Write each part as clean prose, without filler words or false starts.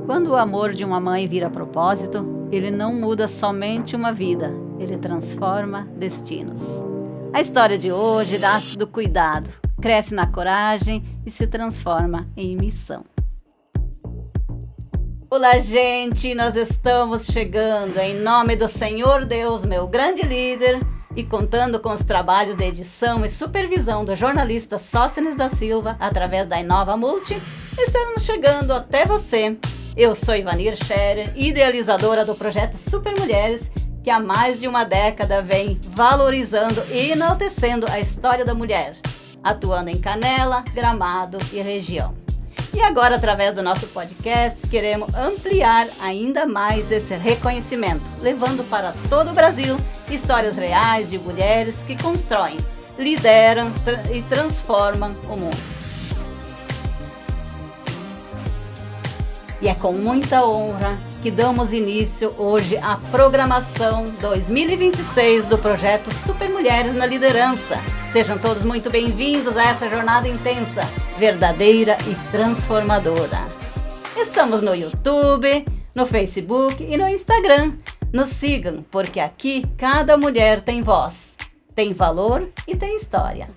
Quando o amor de uma mãe vira propósito, ele não muda somente uma vida, ele transforma destinos. A história de hoje nasce do cuidado, cresce na coragem e se transforma em missão. Olá, gente! Nós estamos chegando em nome do Senhor Deus, meu grande líder, e contando com os trabalhos de edição e supervisão do jornalista Sóstenes da Silva, através da Inova Multi, estamos chegando até você. Eu sou Ivanir Scherer, idealizadora do projeto Super Mulheres, que há mais de uma década vem valorizando e enaltecendo a história da mulher, atuando em Canela, Gramado e região. E agora, através do nosso podcast, queremos ampliar ainda mais esse reconhecimento, levando para todo o Brasil histórias reais de mulheres que constroem, lideram e transformam o mundo. E é com muita honra que damos início hoje à programação 2026 do projeto Super Mulheres na Liderança. Sejam todos muito bem-vindos a essa jornada intensa, verdadeira e transformadora. Estamos no YouTube, no Facebook e no Instagram. Nos sigam, porque aqui cada mulher tem voz, tem valor e tem história.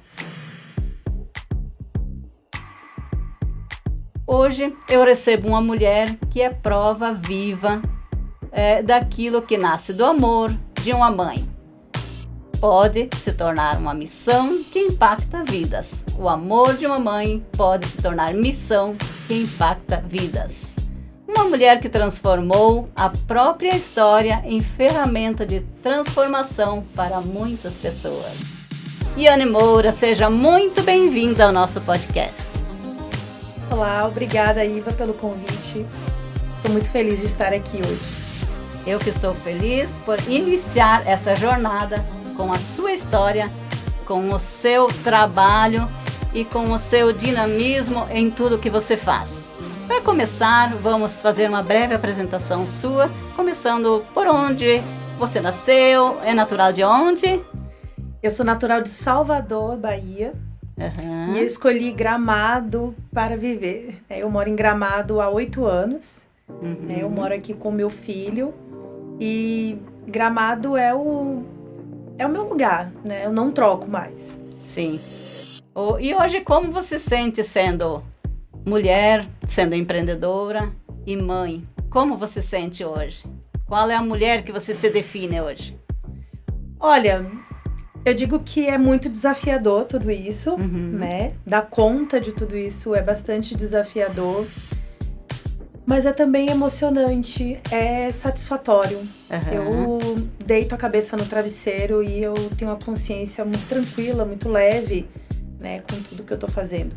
Hoje eu recebo uma mulher que é prova viva daquilo que nasce do amor de uma mãe. Pode se tornar uma missão que impacta vidas. O amor de uma mãe pode se tornar missão que impacta vidas. Uma mulher que transformou a própria história em ferramenta de transformação para muitas pessoas. Yane Moura, seja muito bem-vinda ao nosso podcast. Olá, obrigada, Iva, pelo convite. Estou muito feliz de estar aqui hoje. Eu que estou feliz por iniciar essa jornada com a sua história, com o seu trabalho e com o seu dinamismo em tudo que você faz. Para começar, vamos fazer uma breve apresentação sua, começando por onde você nasceu, é natural de onde? Eu sou natural de Salvador, Bahia. Uhum. E eu escolhi Gramado para viver. Eu moro em Gramado há 8 anos. Uhum. Eu moro aqui com meu filho. E Gramado é o meu lugar, né? Eu não troco mais. Sim. E hoje, como você se sente sendo mulher, sendo empreendedora e mãe? Como você se sente hoje? Qual é a mulher que você se define hoje? Olha, eu digo que é muito desafiador tudo isso, né? Dar conta de tudo isso é bastante desafiador. Mas é também emocionante, é satisfatório. Eu deito a cabeça no travesseiro e eu tenho uma consciência muito tranquila, muito leve, né? Com tudo que eu tô fazendo.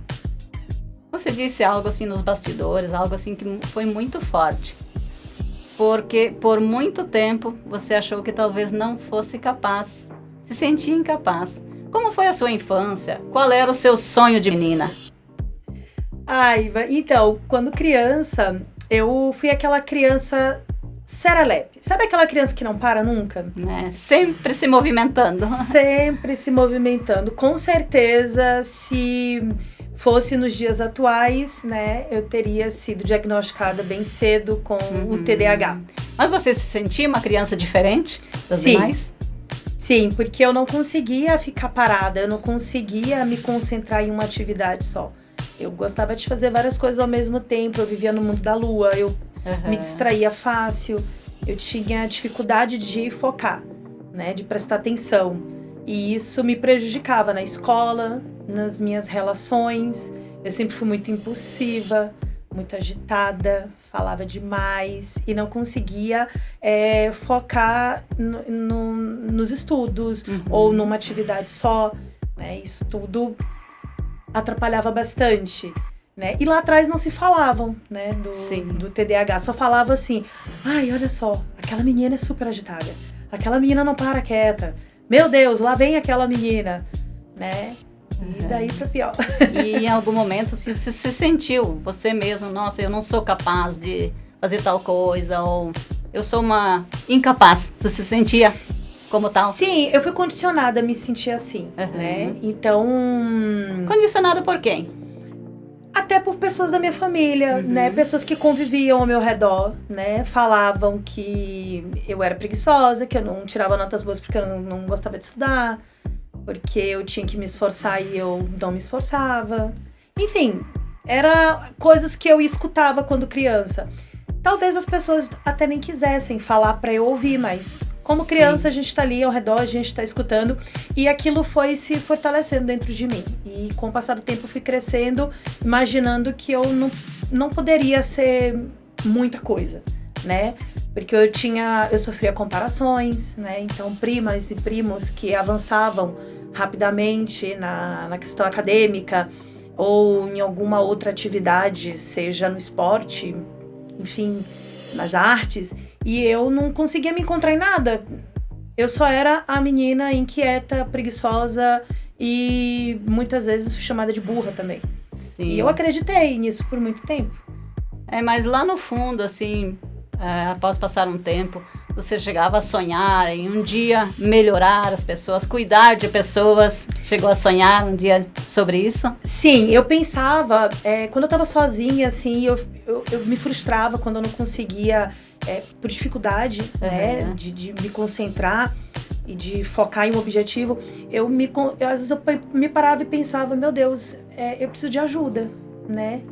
Você disse algo assim nos bastidores, algo assim que foi muito forte. Porque por muito tempo você achou que talvez não fosse capaz. Se sentia incapaz. Como foi a sua infância? Qual era o seu sonho de menina? Iva, então, quando criança, eu fui aquela criança serelepe. Sabe aquela criança que não para nunca? Sempre se movimentando. Sempre se movimentando. Com certeza, se fosse nos dias atuais, né, eu teria sido diagnosticada bem cedo com o TDAH. Mas você se sentia uma criança diferente das demais? Sim, porque eu não conseguia ficar parada, eu não conseguia me concentrar em uma atividade só. Eu gostava de fazer várias coisas ao mesmo tempo, eu vivia no mundo da lua, eu me distraía fácil, eu tinha dificuldade de focar, né, de prestar atenção. E isso me prejudicava na escola, nas minhas relações. Eu sempre fui muito impulsiva, muito agitada, falava demais e não conseguia focar nos estudos ou numa atividade só, né? Isso tudo atrapalhava bastante, né? E lá atrás não se falavam, né, do TDAH, só falava assim: ai, olha só, aquela menina é super agitada, aquela menina não para quieta, meu Deus, lá vem aquela menina, né? E daí pra pior. E em algum momento assim, você se sentiu, você mesmo, nossa, eu não sou capaz de fazer tal coisa, ou eu sou uma incapaz. Você se sentia como tal? Sim, eu fui condicionada a me sentir assim, né? Então... Condicionada por quem? Até por pessoas da minha família, né? Pessoas que conviviam ao meu redor, né? Falavam que eu era preguiçosa, que eu não tirava notas boas porque eu não gostava de estudar, porque eu tinha que me esforçar e eu não me esforçava. Enfim, era coisas que eu escutava quando criança. Talvez as pessoas até nem quisessem falar pra eu ouvir, mas como criança, a gente tá ali ao redor, a gente tá escutando, e aquilo foi se fortalecendo dentro de mim. E com o passar do tempo eu fui crescendo, imaginando que eu não poderia ser muita coisa, né? Porque eu sofria comparações, né? Então primas e primos que avançavam rapidamente na questão acadêmica ou em alguma outra atividade, seja no esporte, enfim, nas artes, e eu não conseguia me encontrar em nada. Eu só era a menina inquieta, preguiçosa e muitas vezes chamada de burra também. Sim. E eu acreditei nisso por muito tempo. Mas lá no fundo, assim, após passar um tempo, você chegava a sonhar em um dia melhorar as pessoas, cuidar de pessoas? Chegou a sonhar um dia sobre isso? Sim, eu pensava, quando eu tava sozinha, assim, eu me frustrava quando eu não conseguia, por dificuldade, né, de me concentrar e de focar em um objetivo. Às vezes eu me parava e pensava, meu Deus, eu preciso de ajuda, né?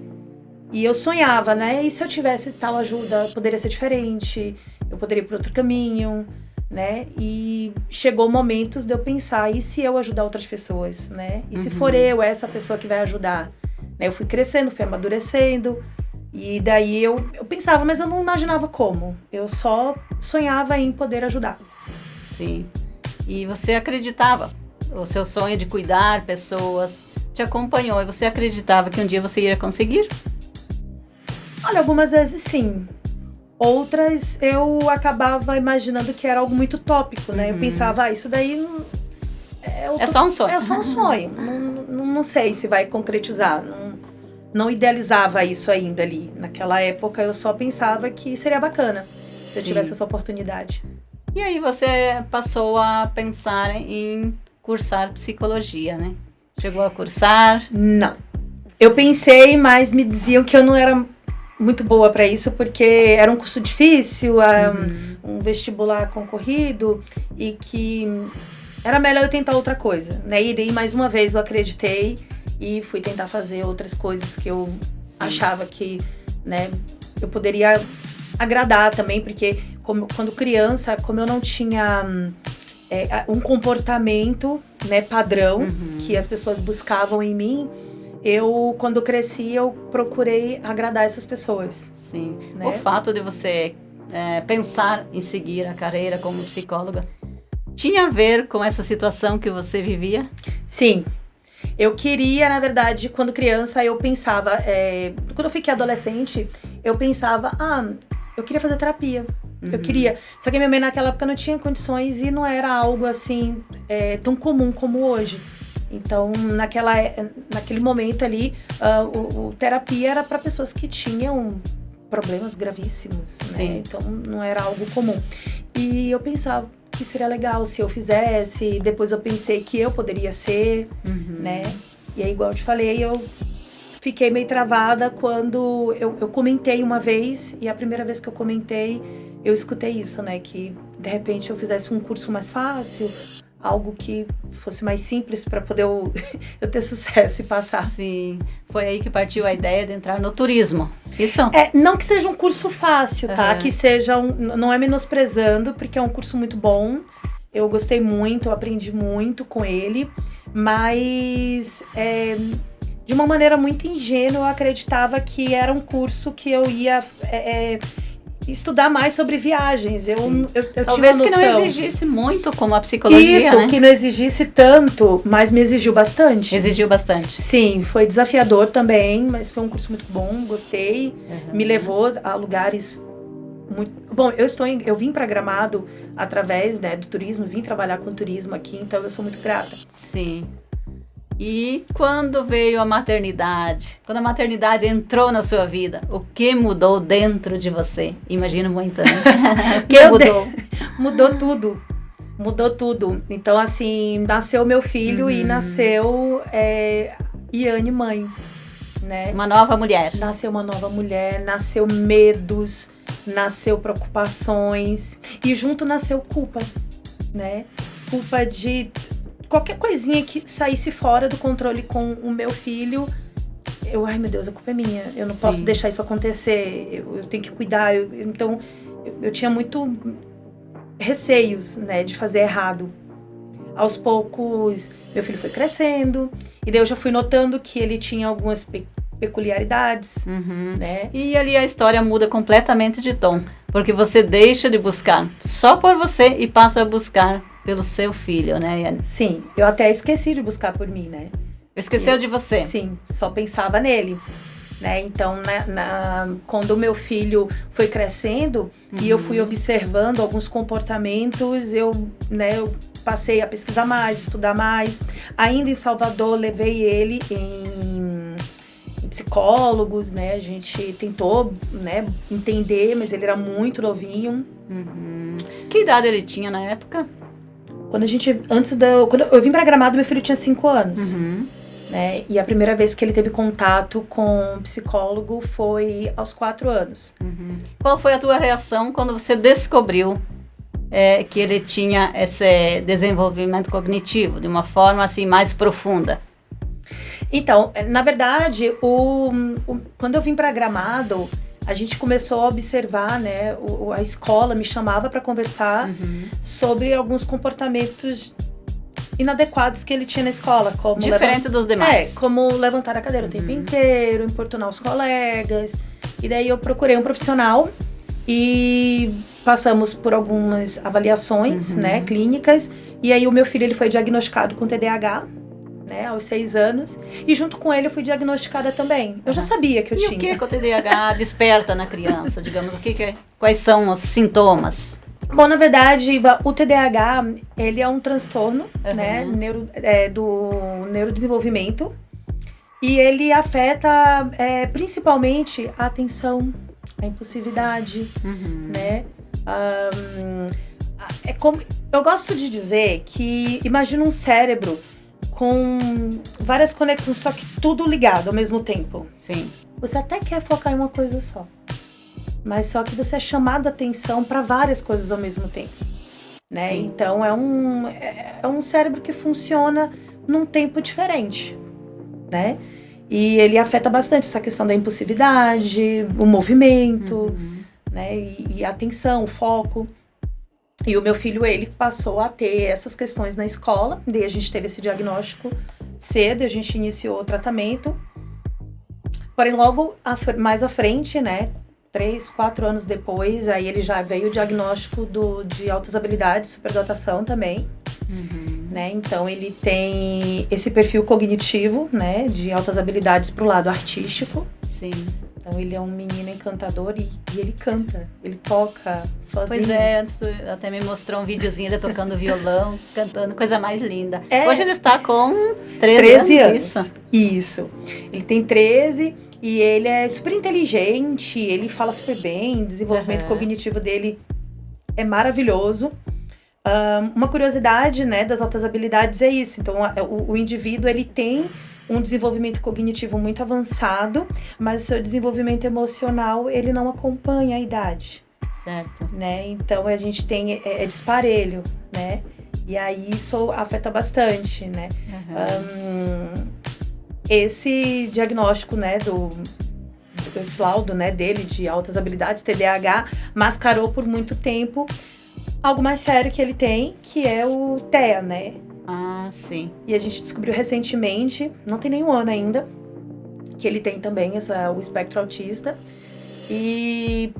E eu sonhava, né? E se eu tivesse tal ajuda, poderia ser diferente, eu poderia ir por outro caminho, né? E chegou momentos de eu pensar, e se eu ajudar outras pessoas, né? E se for eu essa pessoa que vai ajudar? Né? Eu fui crescendo, fui amadurecendo, e daí eu pensava, mas eu não imaginava como. Eu só sonhava em poder ajudar. Sim. E você acreditava? O seu sonho de cuidar pessoas te acompanhou, e você acreditava que um dia você iria conseguir? Olha, algumas vezes sim. Outras eu acabava imaginando que era algo muito utópico, né? Eu pensava, isso daí é só um sonho. É só um sonho. Não sei se vai concretizar. Não idealizava isso ainda ali. Naquela época eu só pensava que seria bacana se eu tivesse essa oportunidade. E aí você passou a pensar em cursar psicologia, né? Chegou a cursar? Não. Eu pensei, mas me diziam que eu não era muito boa para isso, porque era um curso difícil, um vestibular concorrido, e que era melhor eu tentar outra coisa, né? E daí, mais uma vez, eu acreditei e fui tentar fazer outras coisas que eu achava que, né, eu poderia agradar também, porque quando criança, como eu não tinha um comportamento, né, padrão que as pessoas buscavam em mim, quando cresci, eu procurei agradar essas pessoas. Sim. Né? O fato de você pensar em seguir a carreira como psicóloga tinha a ver com essa situação que você vivia? Sim. Eu queria, na verdade, quando criança, eu pensava... quando eu fiquei adolescente, eu pensava... eu queria fazer terapia. Eu queria. Só que minha mãe, naquela época, não tinha condições e não era algo, assim, tão comum como hoje. Então, naquele momento ali, o terapia era para pessoas que tinham problemas gravíssimos, né? Então, não era algo comum. E eu pensava que seria legal se eu fizesse, depois eu pensei que eu poderia ser, né? E aí, igual eu te falei, eu fiquei meio travada quando eu comentei uma vez, e a primeira vez que eu comentei, eu escutei isso, né? Que, de repente, eu fizesse um curso mais fácil, algo que fosse mais simples para poder eu ter sucesso e passar. Sim, foi aí que partiu a ideia de entrar no turismo, isso? Não que seja um curso fácil, tá? Que seja não é menosprezando, porque é um curso muito bom, eu gostei muito, eu aprendi muito com ele, mas de uma maneira muito ingênua eu acreditava que era um curso que eu ia... estudar mais sobre viagens. Eu Talvez tinha uma noção. Que não exigisse muito como a psicologia, isso, né? Que não exigisse tanto, mas me exigiu bastante. Exigiu bastante. Sim, foi desafiador também, mas foi um curso muito bom, gostei. Me levou a lugares muito... Bom, eu vim para Gramado através, né, do turismo, vim trabalhar com turismo aqui, então eu sou muito grata. Sim. E quando veio a maternidade? Quando a maternidade entrou na sua vida, o que mudou dentro de você? Imagino muito, né? O que mudou? Mudou tudo. Então, assim, nasceu meu filho e nasceu Iane mãe, né? Uma nova mulher. Nasceu uma nova mulher, nasceu medos, nasceu preocupações e junto nasceu culpa, né? Culpa de qualquer coisinha que saísse fora do controle com o meu filho. Ai meu Deus, a culpa é minha, eu não posso deixar isso acontecer, eu tenho que cuidar. Então, eu tinha muito receios, né, de fazer errado. Aos poucos, meu filho foi crescendo, e daí eu já fui notando que ele tinha algumas peculiaridades, né? E ali a história muda completamente de tom, porque você deixa de buscar só por você e passa a buscar pelo seu filho, né, Yane? Sim, eu até esqueci de buscar por mim, né? Esqueceu de você? Sim, só pensava nele, né? Então, quando o meu filho foi crescendo e eu fui observando alguns comportamentos, eu passei a pesquisar mais, estudar mais. Ainda em Salvador, levei ele em psicólogos, né? A gente tentou, né, entender, mas ele era muito novinho. Que idade ele tinha na época? Quando eu vim pra Gramado, meu filho tinha 5 anos. Né? E a primeira vez que ele teve contato com um psicólogo foi aos 4 anos. Qual foi a tua reação quando você descobriu que ele tinha esse desenvolvimento cognitivo de uma forma assim mais profunda? Então, na verdade, quando eu vim para Gramado, a gente começou a observar, né? A escola me chamava para conversar sobre alguns comportamentos inadequados que ele tinha na escola, como diferente dos demais. Como levantar a cadeira o tempo inteiro, importunar os colegas. E daí eu procurei um profissional e passamos por algumas avaliações, né, clínicas. E aí o meu filho ele foi diagnosticado com TDAH, né, aos 6 anos. E junto com ele eu fui diagnosticada também. Eu já sabia que eu tinha. E o que o TDAH desperta na criança, digamos, quais são os sintomas? Bom, na verdade, o TDAH, ele é um transtorno, né, do neurodesenvolvimento, e ele afeta principalmente a atenção, a impulsividade, né, eu gosto de dizer que imagina um cérebro com várias conexões, só que tudo ligado ao mesmo tempo. Sim. Você até quer focar em uma coisa só, mas só que você é chamado a atenção para várias coisas ao mesmo tempo, né? Sim. Então é um cérebro que funciona num tempo diferente, né? E ele afeta bastante essa questão da impulsividade, o movimento, né? E a atenção, o foco. E o meu filho, ele passou a ter essas questões na escola, daí a gente teve esse diagnóstico cedo, a gente iniciou o tratamento. Porém, logo mais à frente, né? 3, 4 anos depois, aí ele já veio o diagnóstico de altas habilidades, superdotação também, né? Então ele tem esse perfil cognitivo, né, de altas habilidades pro lado artístico. Sim. Então ele é um menino encantador e ele canta, ele toca sozinho. Pois é, antes até me mostrou um videozinho dele tocando violão, cantando, coisa mais linda. É. Hoje ele está com 13 anos. Isso. Ele tem 13 e ele é super inteligente, ele fala super bem, o desenvolvimento cognitivo dele é maravilhoso. Uma curiosidade, né, das altas habilidades é isso. Então, o indivíduo, ele tem um desenvolvimento cognitivo muito avançado, mas o seu desenvolvimento emocional, ele não acompanha a idade. Certo. Né? Então, a gente tem, disparelho, né? E aí, isso afeta bastante, né? Esse diagnóstico, né, esse laudo, né, dele de altas habilidades, TDAH, mascarou por muito tempo algo mais sério que ele tem, que é o TEA, né? Ah, sim. E a gente descobriu recentemente, não tem nenhum ano ainda, que ele tem também o espectro autista. E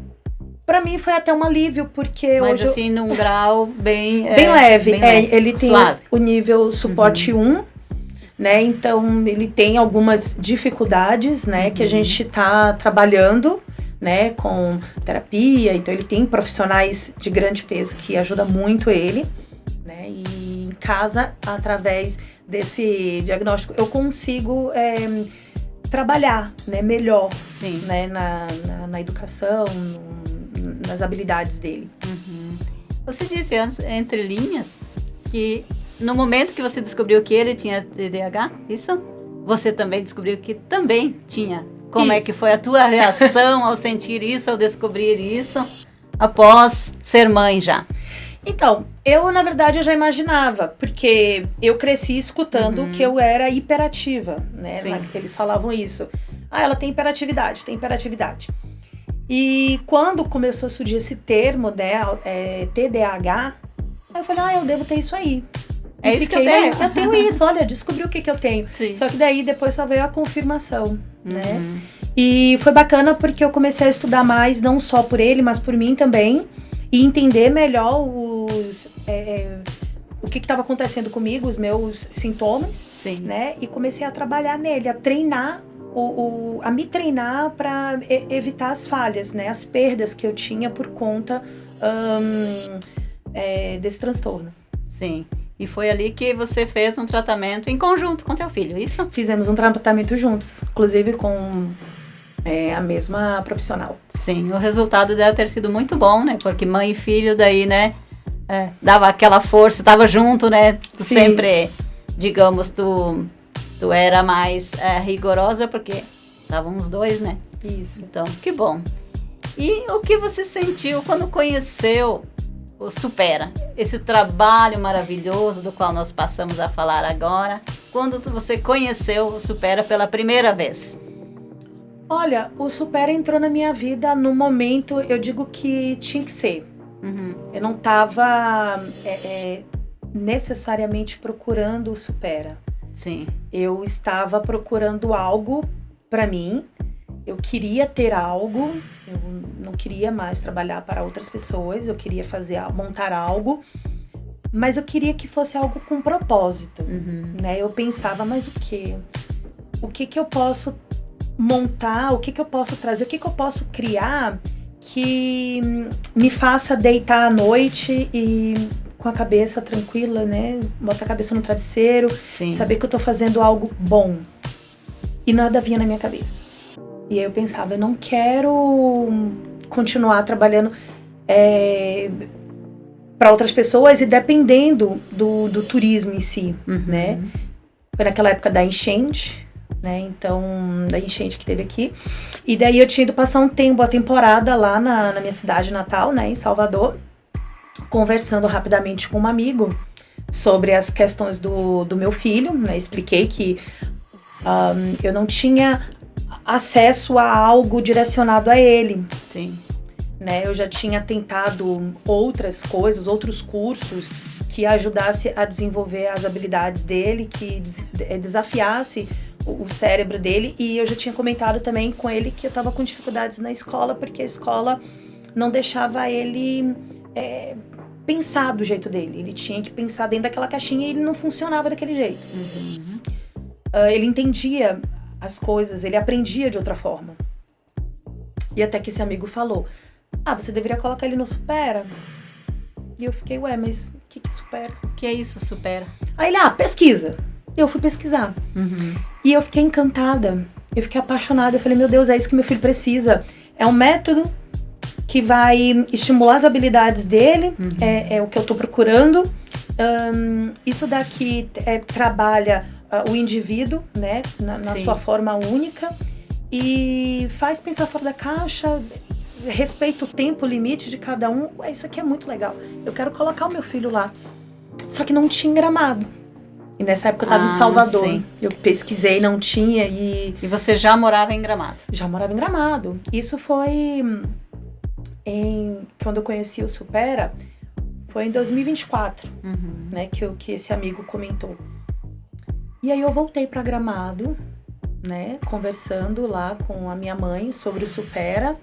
pra mim foi até um alívio, porque mas hoje... Mas assim, num grau bem leve. Bem leve. Ele tem suave. O nível suporte 1, né? Então, ele tem algumas dificuldades, né? Que a gente tá trabalhando, né? Com terapia. Então, ele tem profissionais de grande peso que ajudam muito ele, né? E em casa, através desse diagnóstico, eu consigo trabalhar, né? Melhor, Sim. Né? Na educação, nas habilidades dele. Você disse antes, entre linhas, que no momento que você descobriu que ele tinha TDAH, isso? você também descobriu que também tinha. Como é Isso. que foi a tua reação ao sentir isso, ao descobrir isso, após ser mãe já? Então, eu na verdade eu já imaginava, porque eu cresci escutando que eu era hiperativa, né? Sim. Eles falavam isso. Ah, ela tem hiperatividade, tem hiperatividade. E quando começou a surgir esse termo, né, TDAH, aí eu falei, eu devo ter isso aí. É isso que eu tenho. Eu tenho isso, olha, descobri o que eu tenho. Sim. Só que daí depois só veio a confirmação, né? E foi bacana porque eu comecei a estudar mais, não só por ele, mas por mim também. E entender melhor o que estava acontecendo comigo, os meus sintomas. Sim. Né? E comecei a trabalhar nele, a treinar, a me treinar para evitar as falhas, né? As perdas que eu tinha por conta desse transtorno. Sim. E foi ali que você fez um tratamento em conjunto com teu filho, isso? Fizemos um tratamento juntos, inclusive com a mesma profissional. Sim, o resultado deve ter sido muito bom, né? Porque mãe e filho daí, né? Dava aquela força, estava junto, né? Tu Sim. sempre, digamos, tu era mais rigorosa porque estavam os dois, né? Isso. Então, que bom. E o que você sentiu quando conheceu o Supera? Esse trabalho maravilhoso do qual nós passamos a falar agora. Quando você conheceu o Supera pela primeira vez? Olha, o Supera entrou na minha vida no momento, eu digo que tinha que ser. Eu não estava necessariamente procurando o Supera. Sim. Eu estava procurando algo para mim. Eu queria ter algo. Eu não queria mais trabalhar para outras pessoas. Eu queria montar algo. Mas eu queria que fosse algo com propósito. Né? Eu pensava, mas o quê? O que eu posso montar? O que eu posso trazer? O que eu posso criar que me faça deitar à noite e com a cabeça tranquila, né? Botar a cabeça no travesseiro. Sim. Saber que eu tô fazendo algo bom. E nada vinha na minha cabeça. E aí eu pensava, eu não quero continuar trabalhando para outras pessoas e dependendo do turismo em si, né? Foi naquela época da enchente, né? Então, da enchente que teve aqui. E daí eu tinha ido passar a temporada lá na minha cidade natal, né? Em Salvador, conversando rapidamente com um amigo sobre as questões do meu filho, né? Expliquei que eu não tinha acesso a algo direcionado a ele. Sim. Né? Eu já tinha tentado outras coisas, outros cursos que ajudasse a desenvolver as habilidades dele, que desafiasse o cérebro dele. E eu já tinha comentado também com ele que eu estava com dificuldades na escola, porque a escola não deixava ele pensar do jeito dele. Ele tinha que pensar dentro daquela caixinha e ele não funcionava daquele jeito. Ele entendia as coisas, ele aprendia de outra forma. E até que esse amigo falou, você deveria colocar ele no Supera. E eu fiquei, mas o que Supera? O que é isso, Supera? Aí ele, pesquisa. Eu fui pesquisar. E eu fiquei encantada, eu fiquei apaixonada. Eu falei, meu Deus, é isso que meu filho precisa. É um método que vai estimular as habilidades dele, é o que eu tô procurando. Isso daqui trabalha o indivíduo, né, na sua forma única, e faz pensar fora da caixa, respeita o tempo, o limite de cada um. Isso aqui é muito legal. Eu quero colocar o meu filho lá. Só que não tinha Gramado. E nessa época eu estava em Salvador. Sim. Eu pesquisei, não tinha. E você já morava em Gramado? Já morava em Gramado. Isso foi quando eu conheci o Supera, foi em 2024, né, que esse amigo comentou. E aí eu voltei para Gramado, né, conversando lá com a minha mãe sobre o Supera.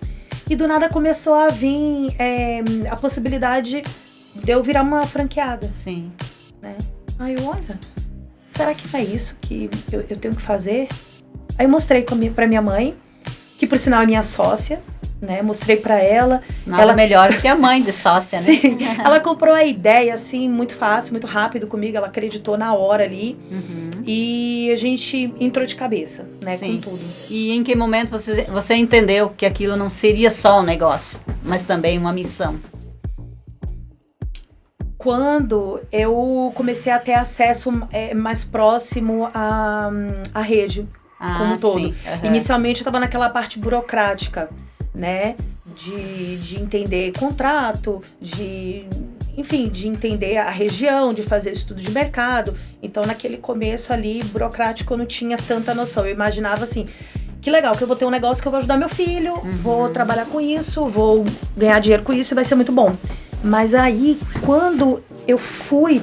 E do nada começou a vir a possibilidade de eu virar uma franqueada. Sim. Né? Aí eu, olha, será que não é isso que eu tenho que fazer? Aí eu mostrei pra minha mãe, que por sinal é minha sócia, né? Mostrei pra ela. Nada melhor que a mãe de sócia, né? Sim, ela comprou a ideia, assim, muito fácil, muito rápido comigo. Ela acreditou na hora ali. E a gente entrou de cabeça, né? Sim. Com tudo. E em que momento você entendeu que aquilo não seria só um negócio, mas também uma missão? quando eu comecei a ter acesso mais próximo à rede como um todo. Sim. Inicialmente eu estava naquela parte burocrática, né? De entender contrato, enfim, de entender a região, de fazer estudo de mercado. Então, naquele começo ali, burocrático, eu não tinha tanta noção. Eu imaginava assim, que legal, que eu vou ter um negócio que eu vou ajudar meu filho, vou trabalhar com isso, vou ganhar dinheiro com isso e vai ser muito bom. Mas aí, quando eu fui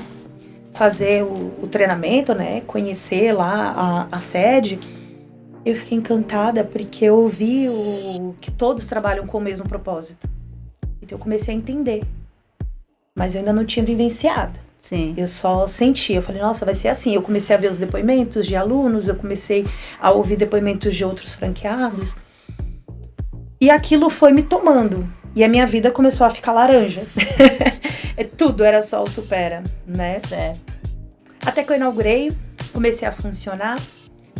fazer o treinamento, né, conhecer lá a sede, eu fiquei encantada porque eu vi que todos trabalham com o mesmo propósito. Então eu comecei a entender. Mas eu ainda não tinha vivenciado. Sim. Eu só senti. Eu falei, nossa, vai ser assim. Eu comecei a ver os depoimentos de alunos, eu comecei a ouvir depoimentos de outros franqueados. E aquilo foi me tomando. E a minha vida começou a ficar laranja. Tudo era só o Supera, né? Certo. Até que eu inaugurei, comecei a funcionar.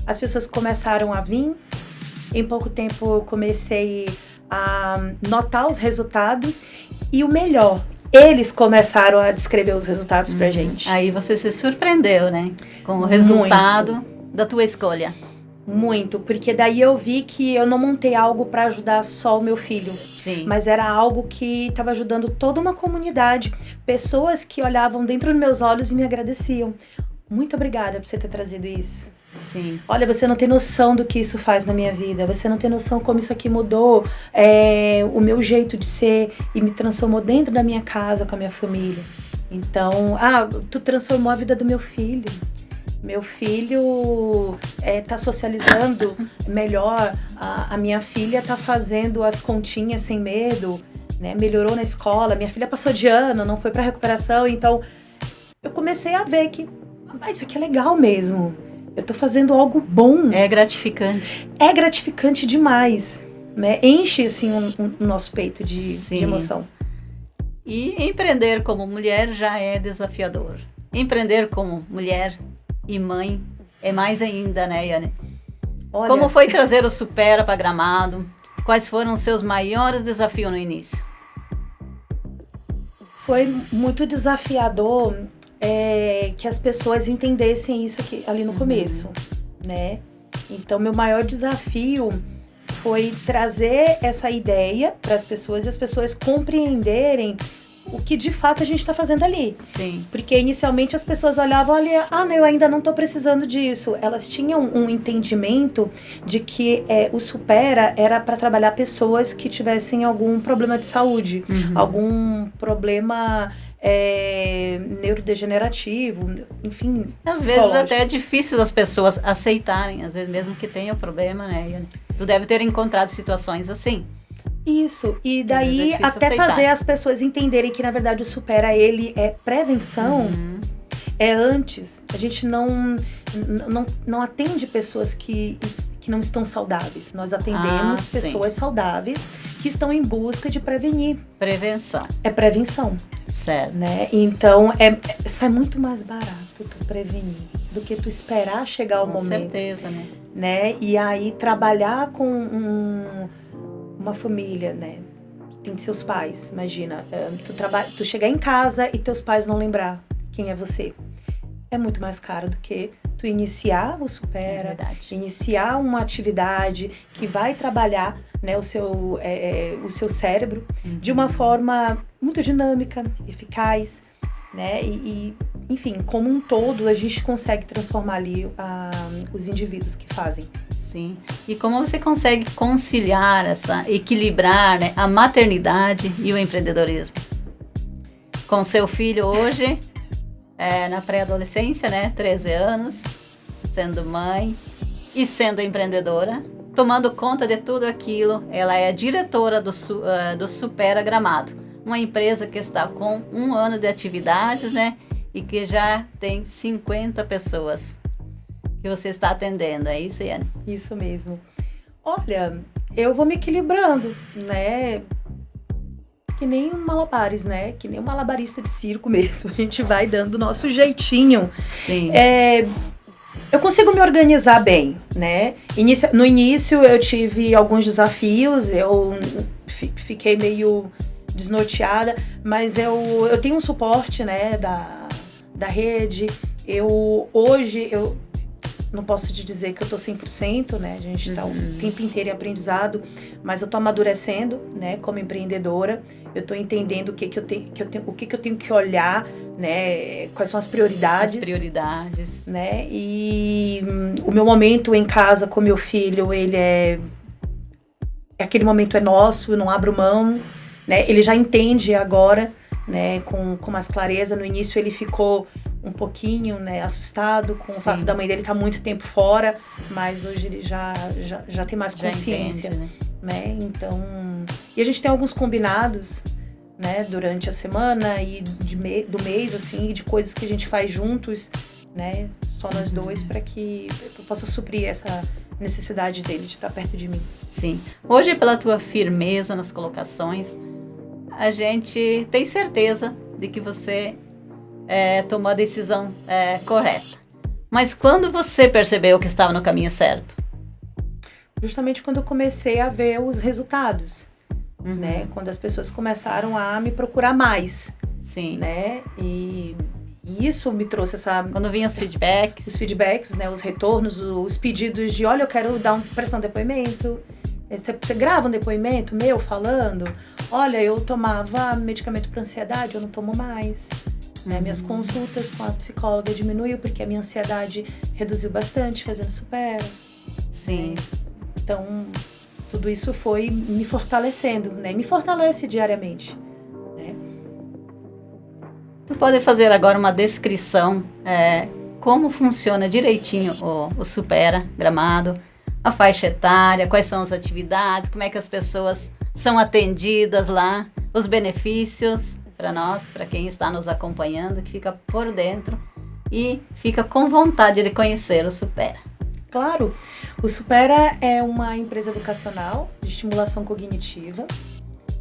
As pessoas começaram a vir. Em pouco tempo eu comecei a notar os resultados. E o melhor, eles começaram a descrever os resultados pra gente. Aí você se surpreendeu, né? Com o resultado da tua escolha. Muito, porque daí eu vi que eu não montei algo para ajudar só o meu filho. Sim. Mas era algo que estava ajudando toda uma comunidade. Pessoas que olhavam dentro dos meus olhos e me agradeciam. Muito obrigada por você ter trazido isso. Sim. Olha, você não tem noção do que isso faz na minha vida. Você não tem noção como isso aqui mudou o meu jeito de ser e me transformou dentro da minha casa com a minha família. Então, tu transformou a vida do meu filho. Meu filho tá socializando melhor. A minha filha tá fazendo as continhas sem medo, né? Melhorou na escola. Minha filha passou de ano, não foi pra recuperação. Então, eu comecei a ver que isso aqui é legal mesmo. Eu tô fazendo algo bom. É gratificante. É gratificante demais, né? Enche, assim, o nosso peito de emoção. E empreender como mulher já é desafiador. Empreender como mulher e mãe é mais ainda, né, Yane? Olha, como foi trazer o Supera para Gramado? Quais foram os seus maiores desafios no início? Foi muito desafiador que as pessoas entendessem isso aqui, ali no começo, né? Então, meu maior desafio foi trazer essa ideia para as pessoas e as pessoas compreenderem o que de fato a gente está fazendo ali. Sim. Porque inicialmente as pessoas olhavam ali, não, eu ainda não estou precisando disso. Elas tinham um entendimento de que o Supera era para trabalhar pessoas que tivessem algum problema de saúde, algum problema neurodegenerativo, enfim. Às vezes até é difícil as pessoas aceitarem, às vezes mesmo que tenha problema, né? Tu deve ter encontrado situações assim. Isso, e daí até fazer as pessoas entenderem que na verdade o Supera, ele é prevenção, é antes. A gente não atende pessoas que não estão saudáveis. Nós atendemos pessoas saudáveis que estão em busca de prevenir. Prevenção. É prevenção. Certo. Né? Então, sai muito mais barato tu prevenir do que tu esperar chegar o momento. Com certeza, né? E aí, trabalhar com uma família, né? Tem seus pais, imagina. Tu chegar em casa e teus pais não lembrar quem é você. É muito mais caro do que tu iniciar o Supera, iniciar uma atividade que vai trabalhar, né, o seu cérebro de uma forma muito dinâmica, eficaz, né? E enfim, como um todo, a gente consegue transformar ali os indivíduos que fazem. Sim. E como você consegue conciliar equilibrar, né, a maternidade e o empreendedorismo? Com seu filho hoje, na pré-adolescência, né, 13 anos, sendo mãe e sendo empreendedora, tomando conta de tudo aquilo. Ela é a diretora do Supera Gramado, uma empresa que está com 1 ano de atividades, né, e que já tem 50 pessoas que você está atendendo, é isso, Yane? Isso mesmo. Olha, eu vou me equilibrando, né? Que nem malabares, né? Que nem um malabarista de circo mesmo. A gente vai dando o nosso jeitinho. Sim. Eu consigo me organizar bem, né? No início eu tive alguns desafios, eu fiquei meio desnorteada, mas eu tenho um suporte, né, da rede. Hoje eu não posso te dizer que eu tô 100%, né? A gente tá o tempo inteiro em aprendizado, mas eu tô amadurecendo, né, como empreendedora. Eu tô entendendo o que eu tenho que olhar, né, quais são as prioridades. Né? E o meu momento em casa com meu filho, ele aquele momento é nosso, eu não abro mão, né? Ele já entende agora, né, com mais clareza. No início ele ficou um pouquinho, né, assustado com o fato da mãe dele estar muito tempo fora, mas hoje ele já tem mais consciência, entende, né? Então, e a gente tem alguns combinados, né, durante a semana e do mês, assim, de coisas que a gente faz juntos, né, só nós dois, para que eu possa suprir essa necessidade dele de estar perto de mim. Sim. Hoje, pela tua firmeza nas colocações, a gente tem certeza de que você tomou a decisão correta. Mas quando você percebeu que estava no caminho certo? Justamente quando eu comecei a ver os resultados, né? Quando as pessoas começaram a me procurar mais. Sim. Né? E isso me trouxe essa... Quando vinham os feedbacks. Os feedbacks, né? Os retornos, os pedidos de, olha, eu quero prestar um depoimento. Você grava um depoimento meu falando, olha, eu tomava medicamento para ansiedade, eu não tomo mais. Né? Minhas consultas com a psicóloga diminuiu porque a minha ansiedade reduziu bastante fazendo Supera. Sim. Então, tudo isso foi me fortalecendo, né? Me fortalece diariamente. Né? Tu pode fazer agora uma descrição como funciona direitinho o Supera Gramado, a faixa etária, quais são as atividades, como é que as pessoas são atendidas lá, os benefícios para nós, para quem está nos acompanhando, que fica por dentro e fica com vontade de conhecer o Supera. Claro, o Supera é uma empresa educacional de estimulação cognitiva,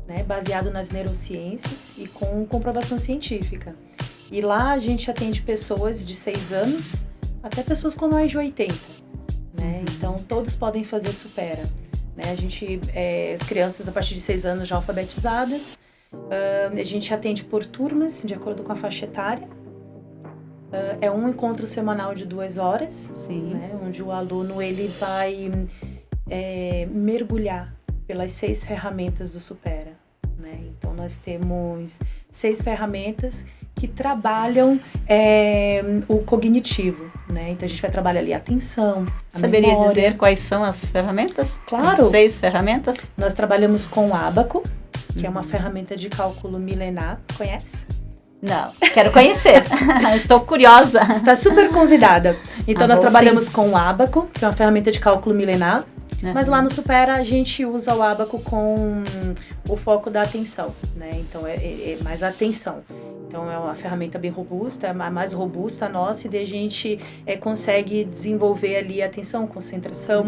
né, baseado nas neurociências e com comprovação científica. E lá a gente atende pessoas de 6 anos até pessoas com mais de 80. Né? Então todos podem fazer Supera. Né? A gente, as crianças a partir de 6 anos já alfabetizadas, a gente atende por turmas, de acordo com a faixa etária. É um encontro semanal de 2 horas, né? Onde o aluno ele vai mergulhar pelas 6 ferramentas do Supera. Né? Então nós temos 6 ferramentas que trabalham o cognitivo. Né? Então a gente vai trabalhar ali a atenção, a Saberia memória. dizer quais são as ferramentas? Claro. As 6 ferramentas? Nós trabalhamos com o Abaco, que é uma ferramenta de cálculo milenar. Conhece? Não, quero conhecer. Estou curiosa. Está super convidada. Então nós bom, trabalhamos com o Abaco, que é uma ferramenta de cálculo milenar. Mas lá no Supera a gente usa o Abaco com o foco da atenção, né? Então é mais a atenção. Então é uma ferramenta bem robusta, é a mais robusta nossa, e daí a gente consegue desenvolver ali a atenção, concentração.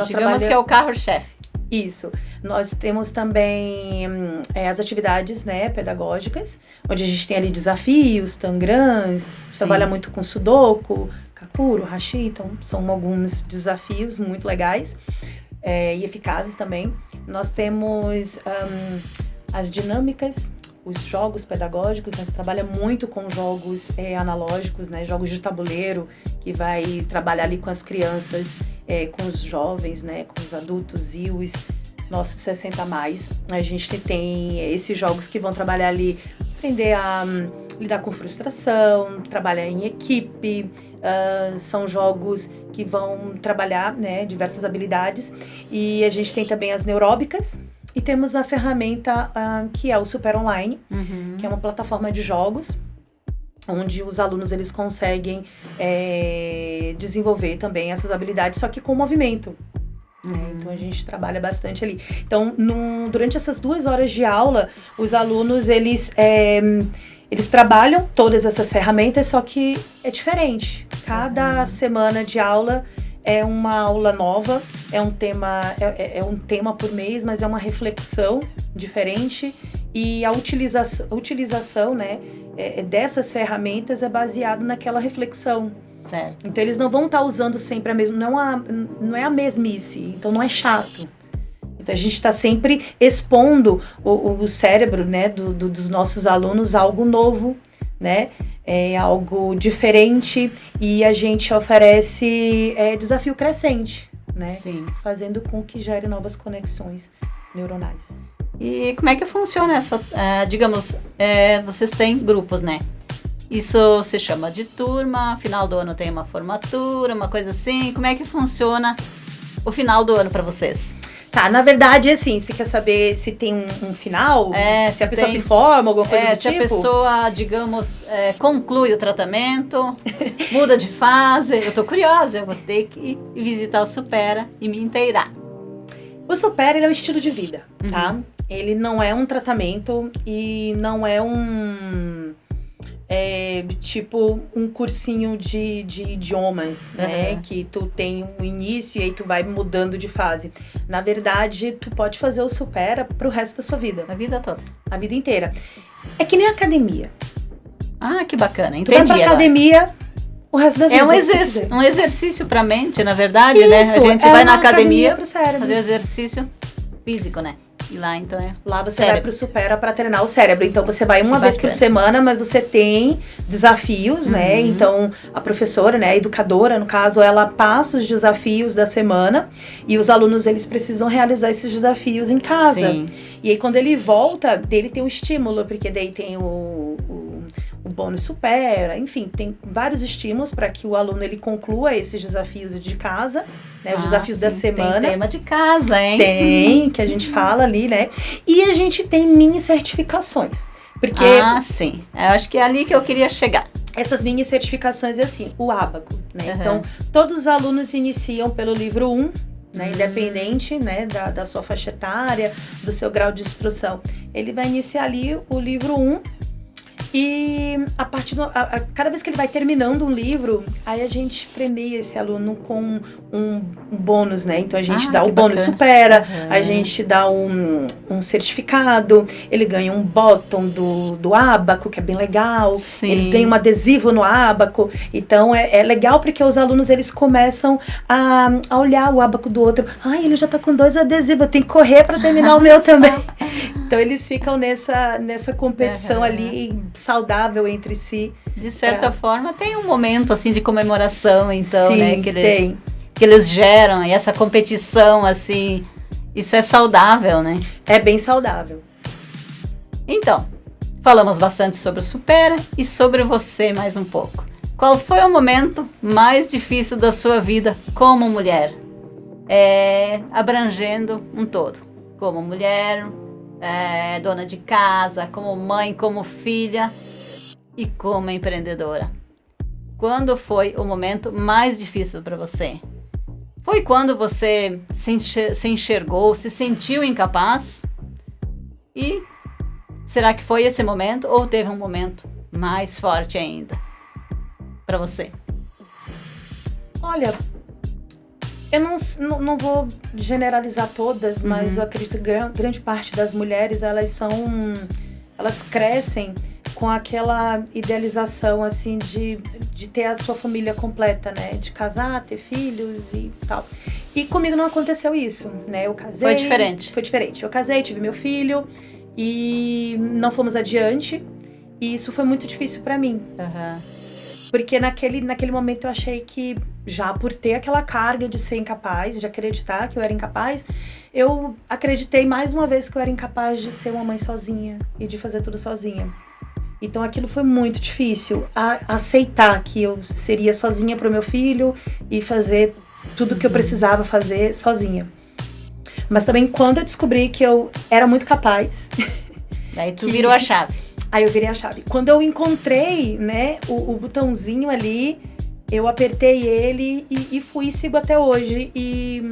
Digamos que é o carro-chefe. Isso. Nós temos também as atividades, né, pedagógicas, onde a gente tem ali desafios, tangrams, a gente trabalha muito com sudoku, kakuro, hashi, então são alguns desafios muito legais e eficazes também. Nós temos as dinâmicas, os jogos pedagógicos, nós trabalhamos muito com jogos analógicos, né, jogos de tabuleiro, que vai trabalhar ali com as crianças, com os jovens, né, com os adultos e os nossos 60 a mais. A gente tem esses jogos que vão trabalhar ali, aprender a lidar com frustração, trabalhar em equipe, são jogos que vão trabalhar, né, diversas habilidades. E a gente tem também as neuróbicas, e temos a ferramenta que é o Supera Online, que é uma plataforma de jogos, onde os alunos eles conseguem desenvolver também essas habilidades, só que com movimento. Então a gente trabalha bastante ali. Então durante essas 2 horas de aula, os alunos eles trabalham todas essas ferramentas, só que é diferente. Cada semana de aula é uma aula nova, é um tema por mês, mas é uma reflexão diferente, e a utilização, né, dessas ferramentas é baseado naquela reflexão. Certo. Então eles não vão estar usando sempre a mesma, não é a mesmice, então não é chato. Então Então a gente está sempre expondo o cérebro, né, dos nossos alunos a algo novo, né? É algo diferente, e a gente oferece desafio crescente, né? Sim. Fazendo com que gere novas conexões neuronais. E como é que funciona essa, digamos, vocês têm grupos, né? Isso se chama de turma, final do ano tem uma formatura, uma coisa assim. Como é que funciona o final do ano para vocês? Tá, na verdade, assim, você quer saber se tem um final? Se a pessoa se forma, alguma coisa do tipo? Se a pessoa, digamos, conclui o tratamento, muda de fase. Eu tô curiosa, eu vou ter que ir visitar o Supera e me inteirar. O Supera, ele é um estilo de vida, tá? Ele não é um tratamento e não é tipo um cursinho de idiomas, né? Que tu tem um início e aí tu vai mudando de fase. Na verdade, tu pode fazer o Supera pro resto da sua vida. A vida toda. A vida inteira. É que nem academia. Ah, que bacana. Tu vai pra academia o resto da vida. É um exercício pra mente, na verdade, né? A gente vai na academia fazer exercício físico, né? E lá, então, lá você vai pro Supera para treinar o cérebro. Então, você vai uma vez por semana, mas você tem desafios, né? Então, a professora, né, a educadora, no caso, ela passa os desafios da semana e os alunos, eles precisam realizar esses desafios em casa. Sim. E aí, quando ele volta, dele tem um estímulo, porque daí tem o bônus Supera, enfim, tem vários estímulos para que o aluno, ele conclua esses desafios de casa, né, os desafios da semana. Tem tema de casa, hein? Tem, que a gente fala ali, né? E a gente tem mini certificações. Porque sim. Eu acho que é ali que eu queria chegar. Essas mini certificações é assim, o Ábaco, né? Então, todos os alunos iniciam pelo livro 1, né, independente, né, da sua faixa etária, do seu grau de instrução. Ele vai iniciar ali o livro 1 e a partir cada vez que ele vai terminando um livro, aí a gente premia esse aluno com um bônus, né? Então a gente dá o bônus Supera, a gente dá um certificado, ele ganha um bottom do Ábaco, que é bem legal. Sim. Eles ganham um adesivo no Ábaco. Então é legal porque os alunos, eles começam a olhar o Ábaco do outro. Ai, ele já tá com 2 adesivos, eu tenho que correr para terminar o meu também. Então eles ficam nessa competição ali saudável entre si. De certa forma, tem um momento assim de comemoração, então, sim, né, que eles geram, e essa competição assim, isso é saudável, né? É bem saudável. Então, falamos bastante sobre o Supera e sobre você mais um pouco. Qual foi o momento mais difícil da sua vida como mulher? Abrangendo um todo, como mulher, dona de casa, como mãe, como filha e como empreendedora. Quando foi o momento mais difícil para você? Foi quando você se enxergou, se sentiu incapaz? E será que foi esse momento ou teve um momento mais forte ainda para você? Olha, eu não vou generalizar todas, mas eu acredito que grande parte das mulheres, elas crescem com aquela idealização, assim, de ter a sua família completa, né? De casar, ter filhos e tal. E comigo não aconteceu isso, né? Eu casei... Foi diferente. Foi diferente. Eu casei, tive meu filho e não fomos adiante. E isso foi muito difícil pra mim. Porque naquele momento eu achei que, já por ter aquela carga de ser incapaz, de acreditar que eu era incapaz, eu acreditei mais uma vez que eu era incapaz de ser uma mãe sozinha e de fazer tudo sozinha. Então aquilo foi muito difícil, aceitar que eu seria sozinha pro meu filho e fazer tudo que eu precisava fazer sozinha. Mas também quando eu descobri que eu era muito capaz... Daí tu virou a chave. Aí eu virei a chave. Quando eu encontrei, né, o botãozinho ali, eu apertei ele e fui e sigo até hoje. E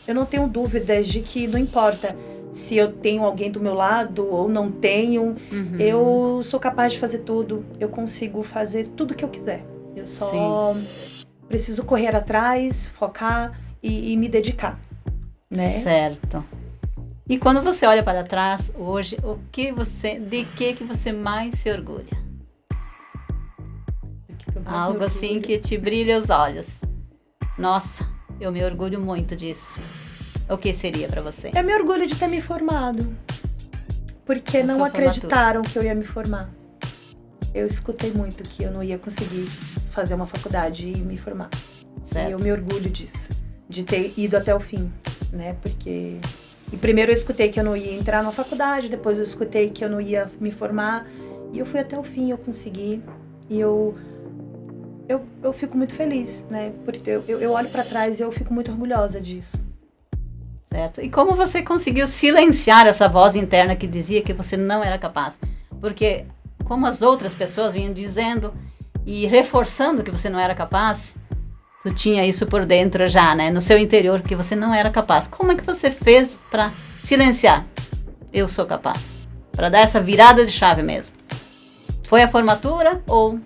eu não tenho dúvidas de que não importa se eu tenho alguém do meu lado ou não tenho, eu sou capaz de fazer tudo. Eu consigo fazer tudo que eu quiser. Eu só preciso correr atrás, focar e me dedicar, né? Certo. E quando você olha para trás hoje, de que você mais se orgulha? Algo assim que te brilha os olhos. Nossa, eu me orgulho muito disso. O que seria para você? Eu me orgulho de ter me formado. Porque não acreditaram que eu ia me formar. Eu escutei muito que eu não ia conseguir fazer uma faculdade e me formar. Certo. E eu me orgulho disso. De ter ido até o fim, né? Porque... E primeiro eu escutei que eu não ia entrar na faculdade, depois eu escutei que eu não ia me formar. E eu fui até o fim, eu consegui. E eu fico muito feliz, né? Porque eu olho pra trás e eu fico muito orgulhosa disso. Certo. E como você conseguiu silenciar essa voz interna que dizia que você não era capaz? Porque como as outras pessoas vinham dizendo e reforçando que você não era capaz, tu tinha isso por dentro já, né? No seu interior, que você não era capaz. Como é que você fez para silenciar? Eu sou capaz. Para dar essa virada de chave mesmo. Foi a formatura ou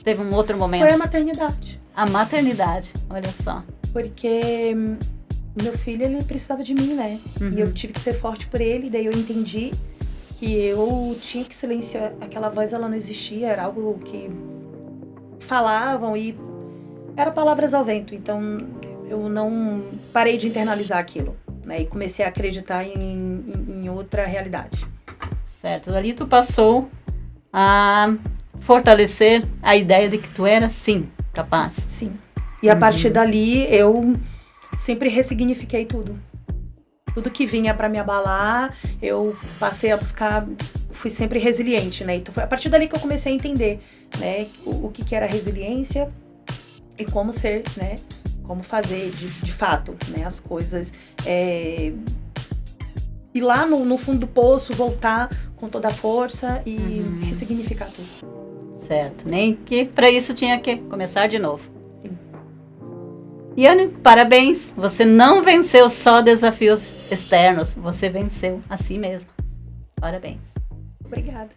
teve um outro momento? Foi a maternidade. A maternidade, olha só. Porque meu filho, ele precisava de mim, né? E eu tive que ser forte por ele, daí eu entendi que eu tinha que silenciar. Aquela voz, ela não existia, era algo que falavam e era palavras ao vento. Então eu não parei de internalizar aquilo, né? E comecei a acreditar em outra realidade. Certo, ali tu passou a fortalecer a ideia de que tu era, sim, capaz. Sim. E a partir dali, eu sempre ressignifiquei tudo. Tudo que vinha pra me abalar, eu passei a buscar, fui sempre resiliente, né? Então foi a partir dali que eu comecei a entender, né, o que era resiliência e como ser, né, como fazer de fato, né, as coisas. Ir lá no fundo do poço, voltar com toda a força e ressignificar tudo. Certo, nem que para isso tinha que começar de novo. Yane, parabéns! Você não venceu só desafios externos, você venceu a si mesma. Parabéns. Obrigada.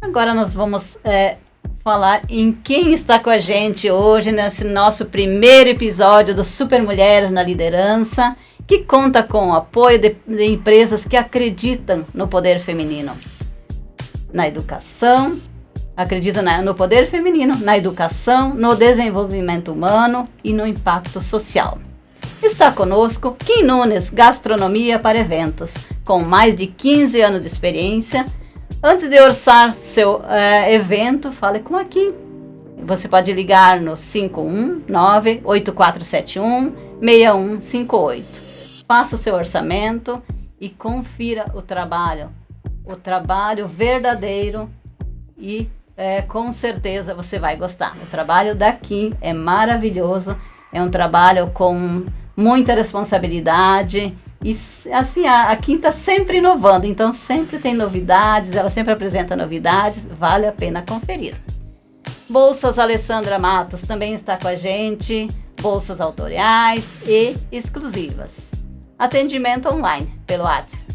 Agora nós vamos falar em quem está com a gente hoje nesse nosso primeiro episódio do Super Mulheres na Liderança, que conta com o apoio de empresas que acreditam no poder feminino, na educação. Acredita no poder feminino, na educação, no desenvolvimento humano e no impacto social. Está conosco Kim Nunes, Gastronomia para Eventos, com mais de 15 anos de experiência. Antes de orçar seu evento, fale com a Kim. Você pode ligar no 519-8471-6158. Faça o seu orçamento e confira o trabalho verdadeiro e com certeza você vai gostar. O trabalho da Kim é maravilhoso, é um trabalho com muita responsabilidade e assim, a Kim está sempre inovando, então sempre tem novidades, ela sempre apresenta novidades, vale a pena conferir. Bolsas Alessandra Matos também está com a gente, bolsas autoriais e exclusivas. Atendimento online pelo WhatsApp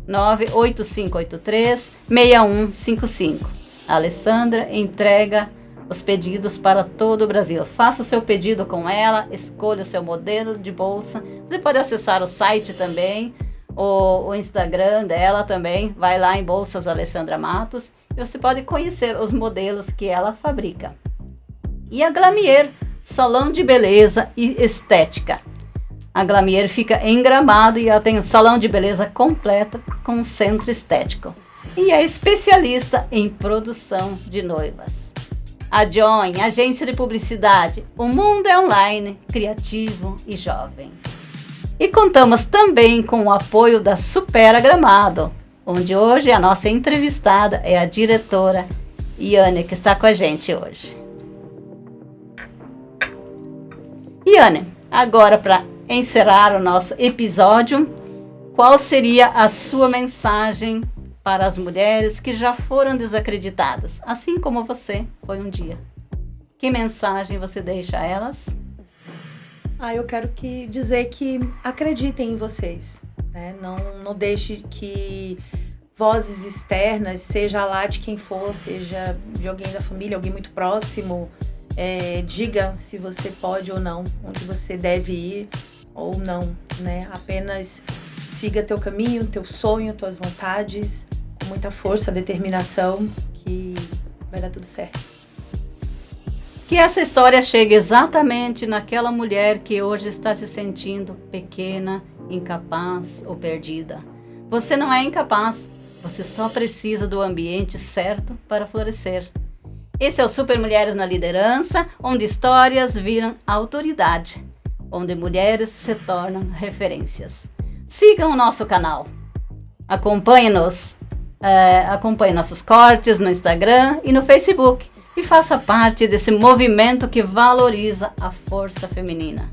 519-8583-6155. A Alessandra entrega os pedidos para todo o Brasil. Faça o seu pedido com ela, escolha o seu modelo de bolsa. Você pode acessar o site também, o Instagram dela também. Vai lá em Bolsas Alessandra Matos e você pode conhecer os modelos que ela fabrica. E a Glamier, salão de beleza e estética. A Glamier fica em Gramado e ela tem um salão de beleza completo com um centro estético. E é especialista em produção de noivas. A Join, agência de publicidade. O mundo é online, criativo e jovem. E contamos também com o apoio da Supera Gramado, onde hoje a nossa entrevistada é a diretora Yane, que está com a gente hoje. Yane, agora para encerrar o nosso episódio, qual seria a sua mensagem para as mulheres que já foram desacreditadas, assim como você foi um dia? Que mensagem você deixa a elas? Eu quero dizer que acreditem em vocês, né? Não deixe que vozes externas, seja lá de quem for, seja de alguém da família, alguém muito próximo, diga se você pode ou não, onde você deve ir ou não, né? Apenas siga teu caminho, teu sonho, tuas vontades, com muita força, determinação, que vai dar tudo certo. Que essa história chegue exatamente naquela mulher que hoje está se sentindo pequena, incapaz ou perdida. Você não é incapaz, você só precisa do ambiente certo para florescer. Esse é o Super Mulheres na Liderança, onde histórias viram autoridade, onde mulheres se tornam referências. Sigam o nosso canal, acompanhe-nos, acompanhe nossos cortes no Instagram e no Facebook. E faça parte desse movimento que valoriza a força feminina.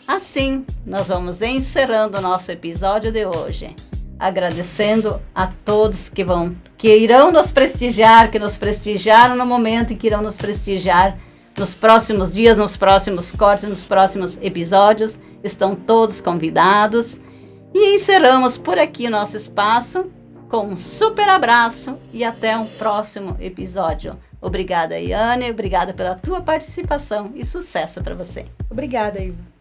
Assim, nós vamos encerrando o nosso episódio de hoje, agradecendo a todos que irão nos prestigiar, que nos prestigiaram no momento e que irão nos prestigiar nos próximos dias, nos próximos cortes, nos próximos episódios. Estão todos convidados. E encerramos por aqui o nosso espaço com um super abraço e até um próximo episódio. Obrigada, Iane, obrigada pela tua participação e sucesso para você. Obrigada, Iva.